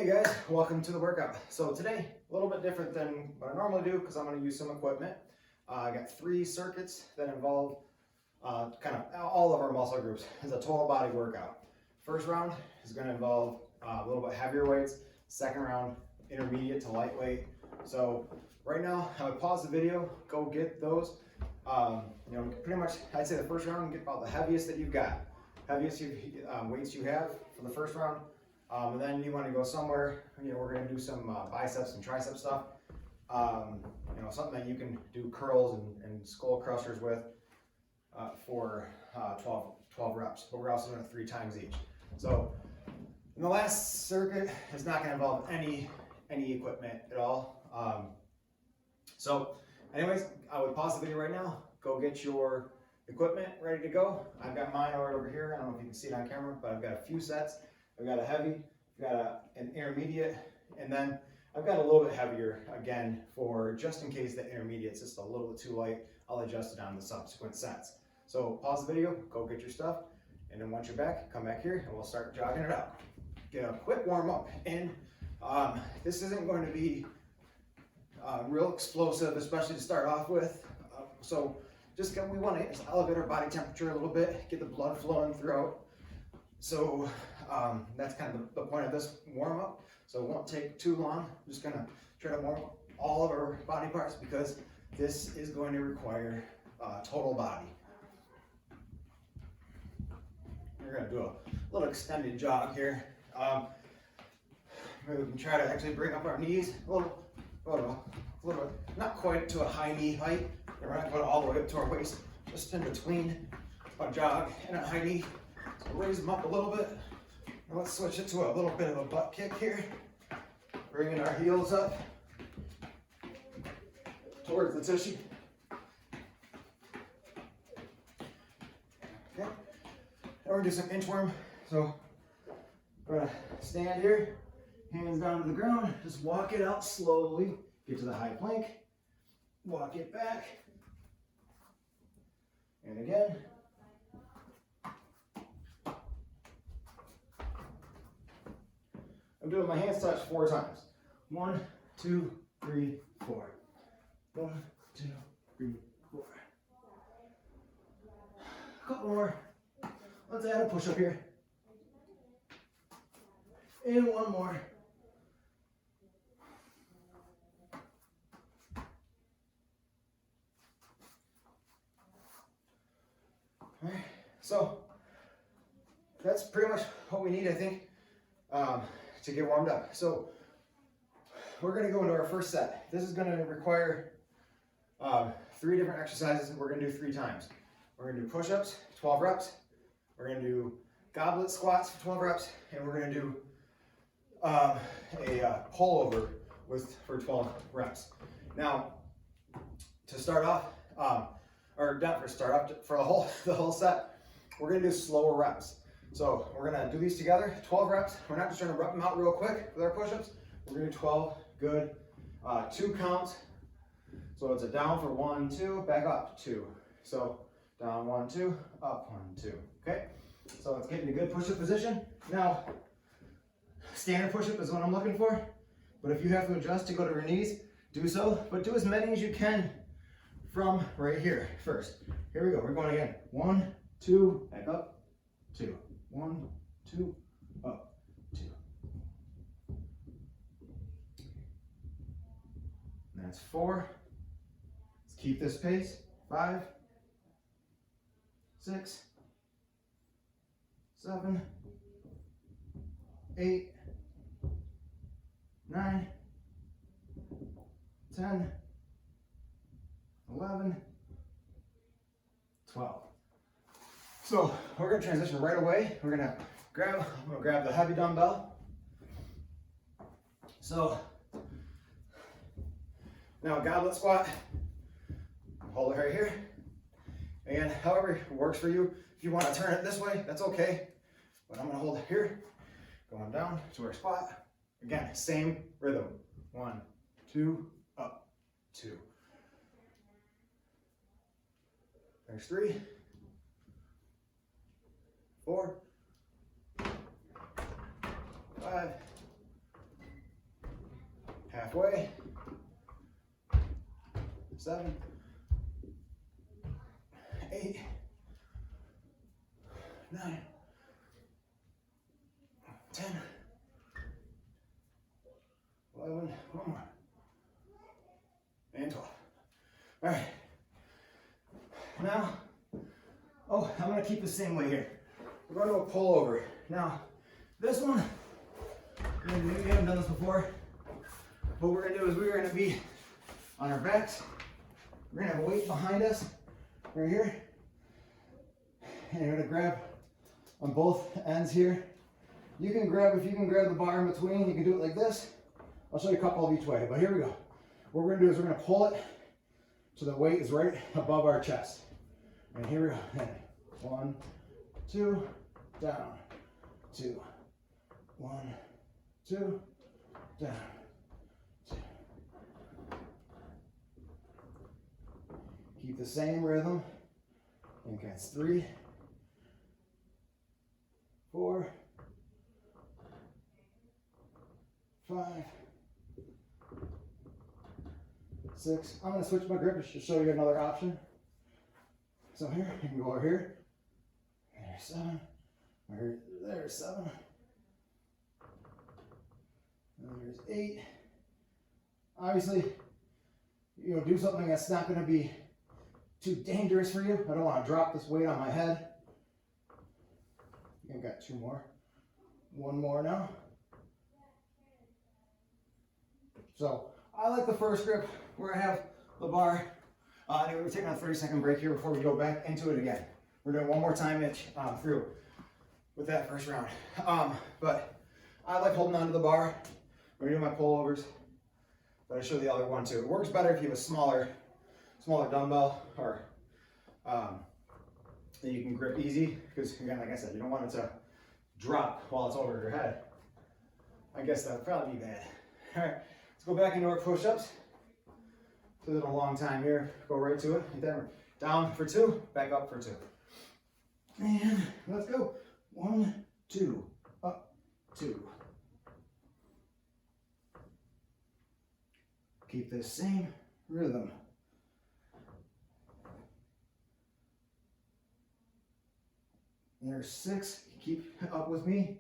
Hey guys, welcome to the workout. So today, a little bit different than what I normally do because I'm going to use some equipment. I got 3 circuits that involve kind of all of our muscle groups. It's a total body workout. First round is going to involve a little bit heavier weights. Second round, intermediate to lightweight. So right now, I would pause the video, go get those. Pretty much, I'd say the first round, get about the heaviest that you've got. Heaviest weights you have for the first round. And then you want to go somewhere, we're going to do some biceps and tricep stuff. Something that you can do curls and skull crushers with for 12 reps. But we're also doing it 3 times each. So, in the last circuit, it's not going to involve any equipment at all. Anyways, I would pause the video right now. Go get your equipment ready to go. I've got mine right over here. I don't know if you can see it on camera, but I've got a few sets. I've got a heavy, I've got an intermediate, and then I've got a little bit heavier again for just in case the intermediate's just a little bit too light. I'll adjust it on the subsequent sets. So pause the video, go get your stuff, and then once you're back, come back here and we'll start jogging it out. Get a quick warm up, and this isn't going to be real explosive, especially to start off with. We want to elevate our body temperature a little bit, get the blood flowing throughout. So that's kind of the point of this warm up. So it won't take too long. I'm just gonna try to warm up all of our body parts because this is going to require total body. We're gonna do a little extended jog here. Maybe we can try to actually bring up our knees a little bit, not quite to a high knee height. We're not going all the way up to our waist, just in between a jog and a high knee. So raise them up a little bit. Now let's switch it to a little bit of a butt kick here. Bringing our heels up towards the tushy. Okay. Now we're going to do some inchworm. So we're going to stand here, hands down to the ground, just walk it out slowly. Get to the high plank, walk it back, and again. I'm doing my hands touch 4 times. 1, 2, 3, 4. 1, 2, 3, 4. A couple more. Let's add a push up here. And one more. All right. So that's pretty much what we need, I think, to get warmed up. So we're going to go into our first set. This is going to require 3 different exercises. We're going to do 3 times. We're going to do push-ups, 12 reps. We're going to do goblet squats for 12 reps, and we're going to do a pullover for 12 reps. Now, to start off, for the whole set, we're going to do slower reps. So we're going to do these together, 12 reps. We're not just trying to rep them out real quick with our push-ups. We're going to do 12 good 2 counts. So it's a down for 1, 2, back up 2. So down 1, 2, up 1, 2. Okay. So let's get in a good push-up position. Now, standard push-up is what I'm looking for. But if you have to adjust to go to your knees, do so. But do as many as you can from right here first. Here we go. We're going again. 1, 2, back up 2. 1, 2, up 2. And that's 4. Let's keep this pace. 5, 6, 7, 8, 9, 10, 11, 12. So we're going to transition right away. I'm going to grab the heavy dumbbell. So now goblet squat. Hold it right here. And however works for you. If you want to turn it this way, that's okay. But I'm going to hold it here. Going down to our squat. Again, same rhythm. 1, 2, up, 2. There's 3, 4, 5, halfway. 7, 8, 9, 10, 11, one more, and 12. All right. Now, oh, I'm gonna keep the same way here. We're going to a pull over. Now, this one, maybe you haven't done this before. What we're gonna do is we're gonna be on our backs. We're gonna have a weight behind us, right here. And you're gonna grab on both ends here. You can grab, if you can grab the bar in between, you can do it like this. I'll show you a couple of each way, but here we go. What we're gonna do is we're gonna pull it so the weight is right above our chest. And here we go. And 1, 2, down, 2, 1, 2, down, 2. Keep the same rhythm. And that's 3, 4, 5, 6. I'm going to switch my grip just to show you another option. So here, you can go over here. There's 7. There's 7. And there's 8. Obviously, do something that's not going to be too dangerous for you. I don't want to drop this weight on my head. I've got 2 more. 1 more now. So I like the first grip where I have the bar. Anyway, we're taking a 30-second break here before we go back into it again. We're doing one more time each through with that first round. But I like holding onto the bar. We're doing my pullovers, but I show the other one too. It works better if you have a smaller dumbbell or that you can grip easy, because again, like I said, you don't want it to drop while it's over your head. I guess that would probably be bad. All right, let's go back into our push-ups. This isn't a long time here. Go right to it. Then down for 2, back up for 2. And let's go. 1, 2, up, 2. Keep this same rhythm. There's 6. Keep up with me.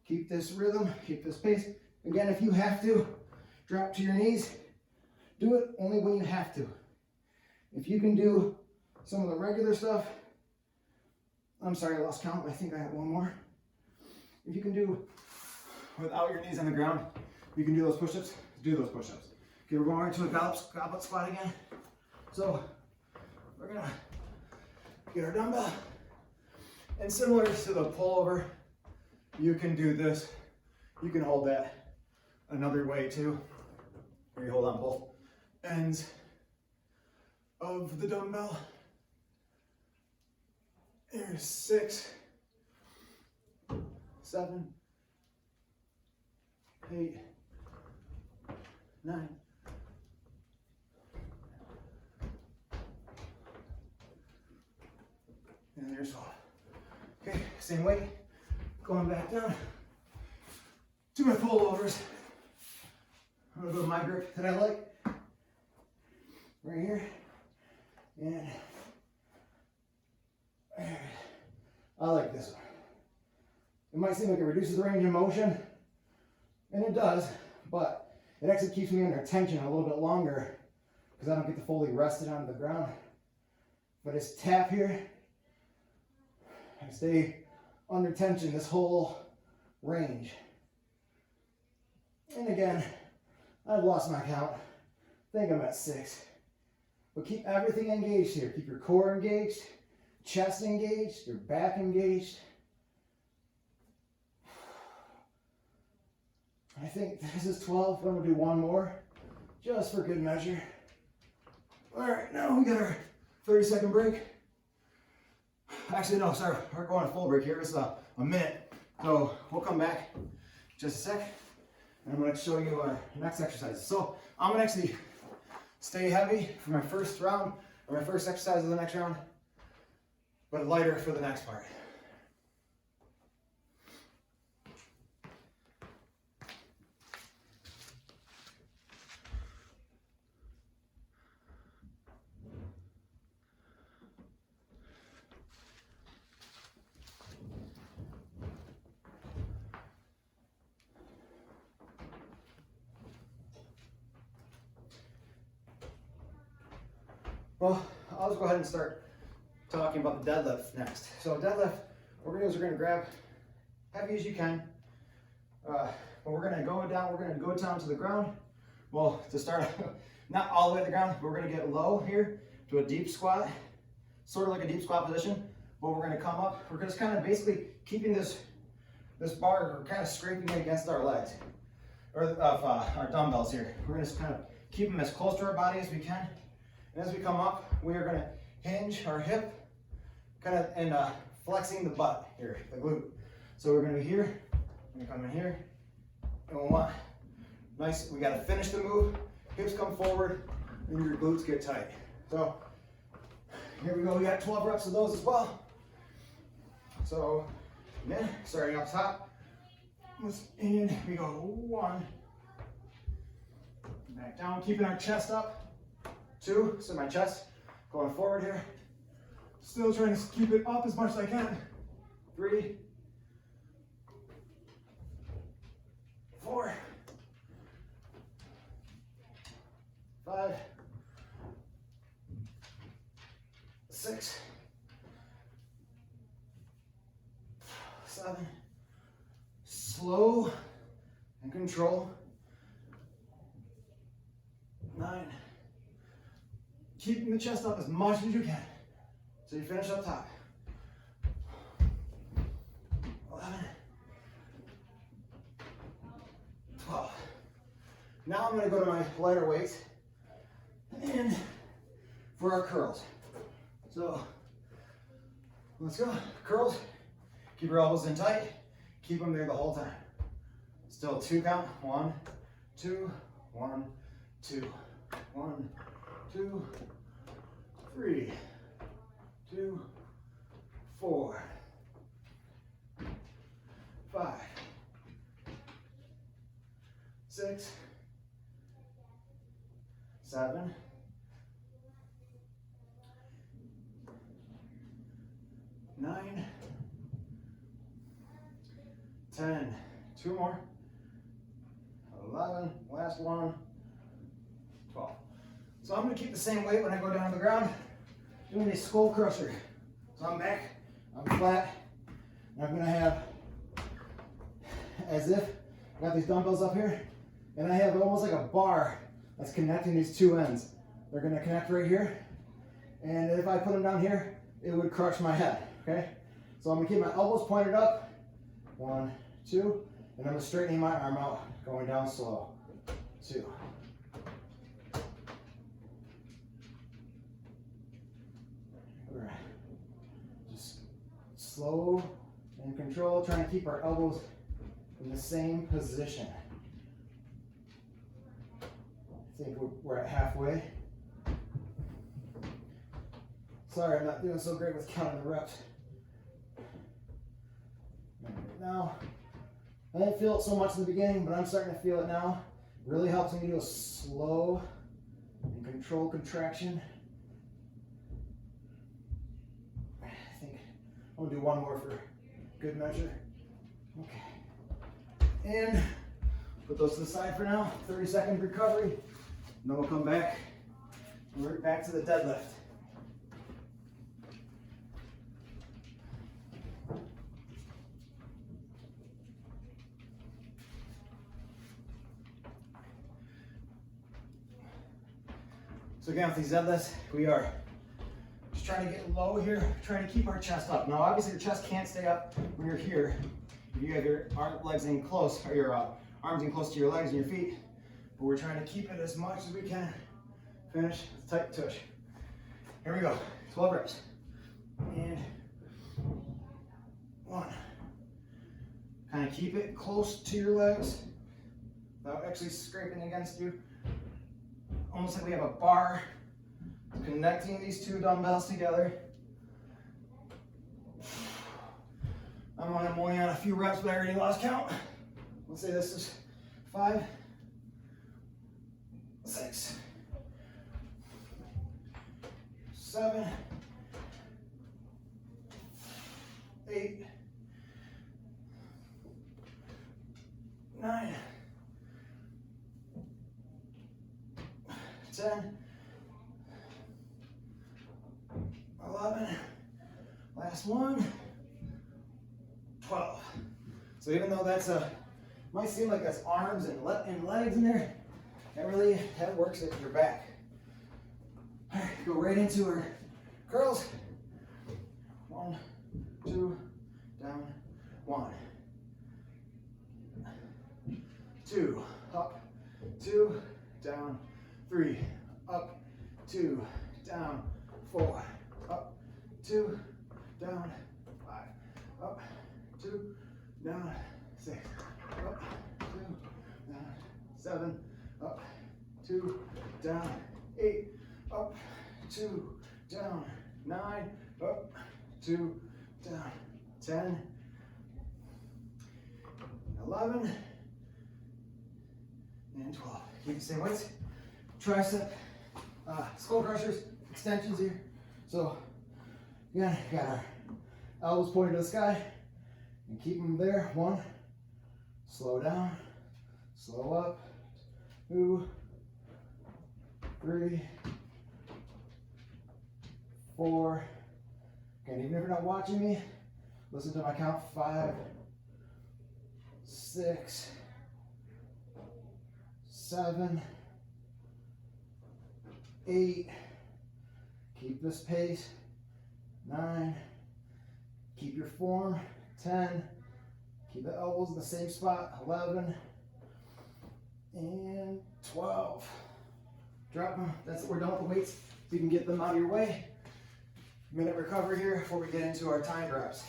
Keep this rhythm. Keep this pace. Again, if you have to drop to your knees, do it only when you have to. If you can do some of the regular stuff, I'm sorry, I lost count. I think I have 1 more. If you can do without your knees on the ground, you can do those push-ups, do those push-ups. Okay, we're going right to a goblet squat again. So we're gonna get our dumbbell. And similar to the pullover, you can do this. You can hold that another way too, where you hold on both ends of the dumbbell. There's 6, 7, 8, 9. And there's 12. Okay, same weight. Going back down to my pullovers. I'm gonna go to my grip that I like. Right here. And I like this one. It might seem like it reduces the range of motion, and it does, but it actually keeps me under tension a little bit longer because I don't get to fully rest it onto the ground. If I just tap here, I stay under tension this whole range. And again, I've lost my count. I think I'm at 6. But keep everything engaged here. Keep your core engaged, chest engaged, your back engaged. I think this is 12. I'm going to do 1 more, just for good measure. All right, now we got our 30-second break. Actually, no, sorry, we're going a full break here. It's a minute. So we'll come back just a sec, and I'm going to show you our next exercise. So I'm going to actually stay heavy for my first round, or my first exercise of the next round, but lighter for the next part. Well, I'll just go ahead and start talking about the deadlift next. So deadlift, what we're gonna do is we're gonna grab heavy as you can. But we're gonna go down to the ground. Well, to start, not all the way to the ground, but we're gonna get low here to a deep squat, sort of like a deep squat position. But we're gonna come up, we're just kind of basically keeping this bar, we're kind of scraping it against our legs, or our dumbbells here. We're gonna just kind of keep them as close to our body as we can. And as we come up, we are gonna hinge our hip, kind of, and flexing the butt here, the glute. So we're gonna be here, we're gonna come in here, and we'll want, nice, we gotta finish the move, hips come forward, and your glutes get tight. So, here we go, we got 12 reps of those as well. So, again, starting up top, and we go 1, back down, keeping our chest up, 2, so my chest going forward here, still trying to keep it up as much as I can, 3, 4, 5, 6, 7, slow and control, 9, keeping the chest up as much as you can, so you finish up top, 11, 12. Now I'm going to go to my lighter weights and for our curls. So let's go. Curls, keep your elbows in tight, keep them there the whole time. Still 2 count, 1, 2, 1, 2, 1, 2, 3, 2, 4, 5, 6, 7, 9, 10, 2 more, 11, last one, 12. So I'm going to keep the same weight when I go down to the ground, doing a skull crusher. So I'm back, I'm flat, and I'm going to have, as if I got these dumbbells up here, and I have almost like a bar that's connecting these 2 ends. They're going to connect right here, and if I put them down here, it would crush my head, okay? So I'm going to keep my elbows pointed up, 1, 2, and I'm straightening my arm out, going down slow, 2. All right, just slow and control, trying to keep our elbows in the same position. I think we're at halfway. Sorry, I'm not doing so great with counting the reps. Right now, I didn't feel it so much in the beginning, but I'm starting to feel it now. It really helps me do a slow and controlled contraction. I think I'm gonna do one more for good measure. Okay. And put those to the side for now. 30-second recovery. And then we'll come back and we're back to the deadlift. So again, with these deadlifts, we are just trying to get low here, trying to keep our chest up. Now, obviously, your chest can't stay up when you're here. If you have your legs in close, or your arms in close to your legs and your feet, but we're trying to keep it as much as we can. Finish with tight tush. Here we go, 12 reps. And 1. Kind of keep it close to your legs without actually scraping against you. Almost like we have a bar connecting these 2 dumbbells together. I'm only on a few reps, but I already lost count. Let's say this is 5, 6, 7, 8, 9, 10, Last one. 12. So even though that's might seem like that's arms and legs in there, that works at your back. All right, go right into our curls. 1, 2, down, 1, 2, up, 2, down, 3, up, 2, down, 4, up, 2, down, 5, up, 2, down, 6, up, 2, down, 7, up, 2, down, 8, up, 2, down, 9, up, 2, down, 10, 11, and 12. Keep the same weights. Tricep, skull crushers, extensions here. So, again, got our elbows pointed to the sky, and keep them there. 1, slow down, slow up, 2, 3, 4, and even if you're not watching me, listen to my count. 5, 6, 7, 8, keep this pace. 9, keep your form. 10, keep the elbows in the same spot. 11, and 12. Drop them. That's it. We're done with the weights, so you can get them out of your way. Minute recovery here before we get into our time reps.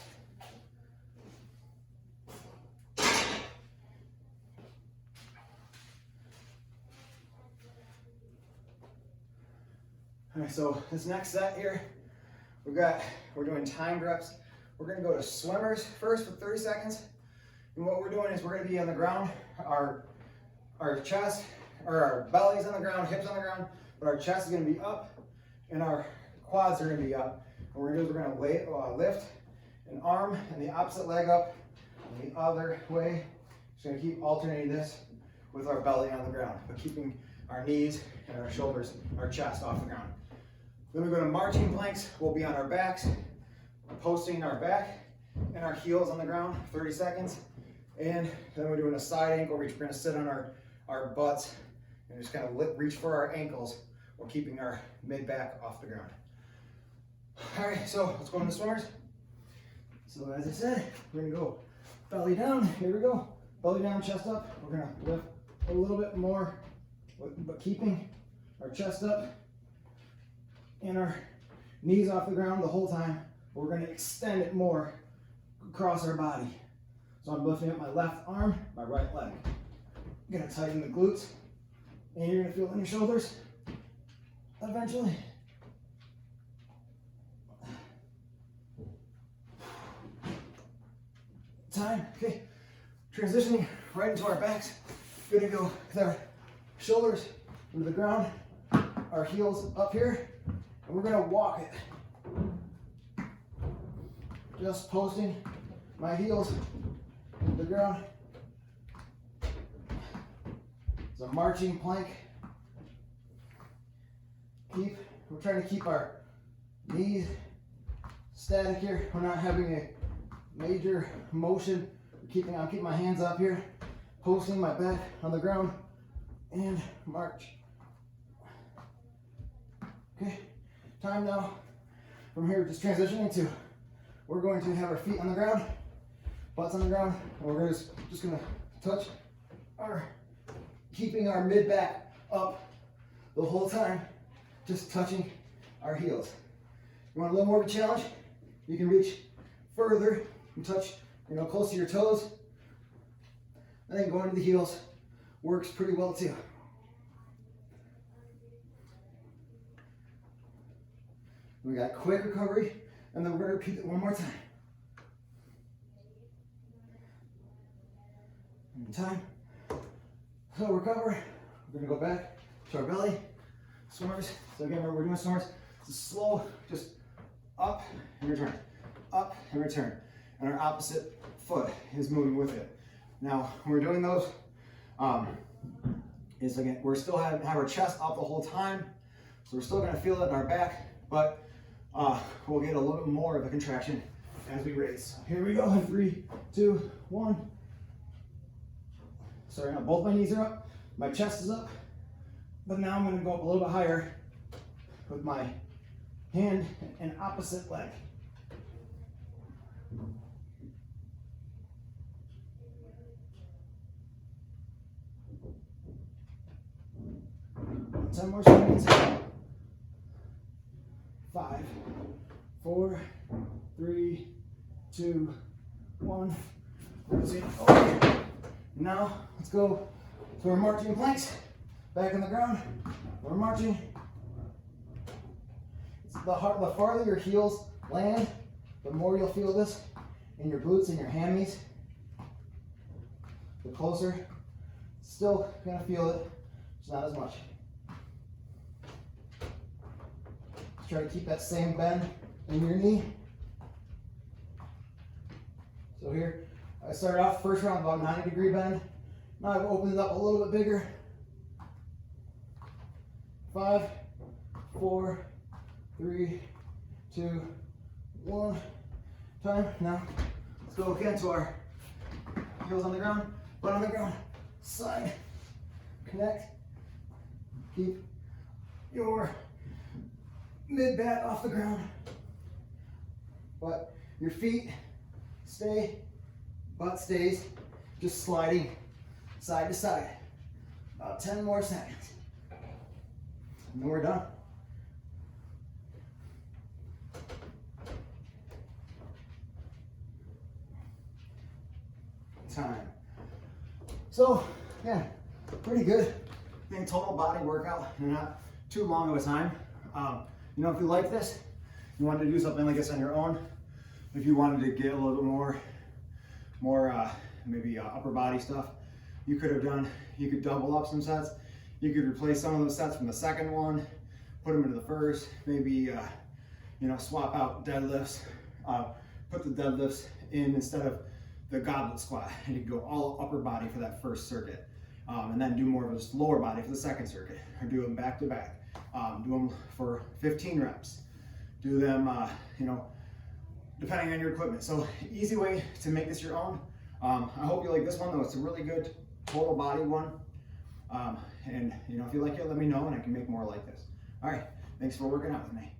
All right, so this next set here, we're doing timed reps. We're gonna go to swimmers first for 30 seconds. And what we're doing is we're gonna be on the ground, our chest, or our belly's on the ground, hips on the ground, but our chest is gonna be up and our quads are gonna be up. And we're gonna lift an arm and the opposite leg up and the other way. Just gonna keep alternating this with our belly on the ground, but keeping our knees and our shoulders, our chest off the ground. Then we go to marching planks. We'll be on our backs, posting our back and our heels on the ground, 30 seconds. And then we're doing a side ankle reach. We're gonna sit on our butts and just kind of reach for our ankles while keeping our mid-back off the ground. All right, so let's go into swimmers. So as I said, we're gonna go belly down. Here we go. Belly down, chest up. We're gonna lift a little bit more, but keeping our chest up and our knees off the ground the whole time. We're gonna extend it more across our body. So I'm lifting up my left arm, my right leg. I'm gonna tighten the glutes, and you're gonna feel it in your shoulders eventually. Time, okay. Transitioning right into our backs. Gonna go with our shoulders into the ground, our heels up here, and we're gonna walk it. Just posting my heels into the ground. It's a marching plank. We're trying to keep our knees static here. We're not having a major motion. I'm keeping my hands up here, posting my back on the ground, and march. Okay, time now. From here, just transitioning to, we're going to have our feet on the ground, butts on the ground, and we're just gonna touch keeping our mid-back up the whole time, just touching our heels. You want a little more of a challenge? You can reach further and touch, close to your toes. I think going to the heels works pretty well too. We got quick recovery, and then we're gonna repeat it one more time. Time. So recover. We're gonna go back to our belly. Swimmers. So again, remember we're doing swimmers. It's slow, just up and return, up and return, and our opposite foot is moving with it. Now, when we're doing those, we're still have our chest up the whole time, so we're still gonna feel it in our back, but we'll get a little bit more of a contraction as we raise. Here we go in 3, 2, 1. Sorry, now both my knees are up, my chest is up, but now I'm gonna go up a little bit higher with my hand and opposite leg. Ten more seconds. 5, 4, 3, 2, 1. Okay. Now let's go. So we're marching planks, back on the ground. We're marching. The farther your heels land, the more you'll feel this in your glutes and your hammies. The closer, still gonna feel it, just not as much. Just try to keep that same bend in your knee. So here, I started off first round about 90-degree bend. Now I've opened it up a little bit bigger. 5, 4, 3, 2, 1. Time. Now let's go again to our heels on the ground, butt on the ground, side, connect. Keep your mid-back off the ground, but your feet stay, butt stays, just sliding side to side. About 10 more seconds. And then we're done. Time. So, yeah, pretty good. I think total body workout, and not too long of a time. You know, if you like this, you wanted to do something like this on your own, if you wanted to get a little bit more maybe upper body stuff, you could double up some sets. You could replace some of those sets from the second one, put them into the first, maybe, you know, swap out deadlifts, put the deadlifts in instead of the goblet squat, and you could go all upper body for that first circuit, and then do more of a lower body for the second circuit, or do them back to back. Do them for 15 reps. Do them, you know, depending on your equipment. So easy way to make this your own. I hope you like this one though. It's a really good total body one. And you know, if you like it, let me know and I can make more like this. All right, thanks for working out with me.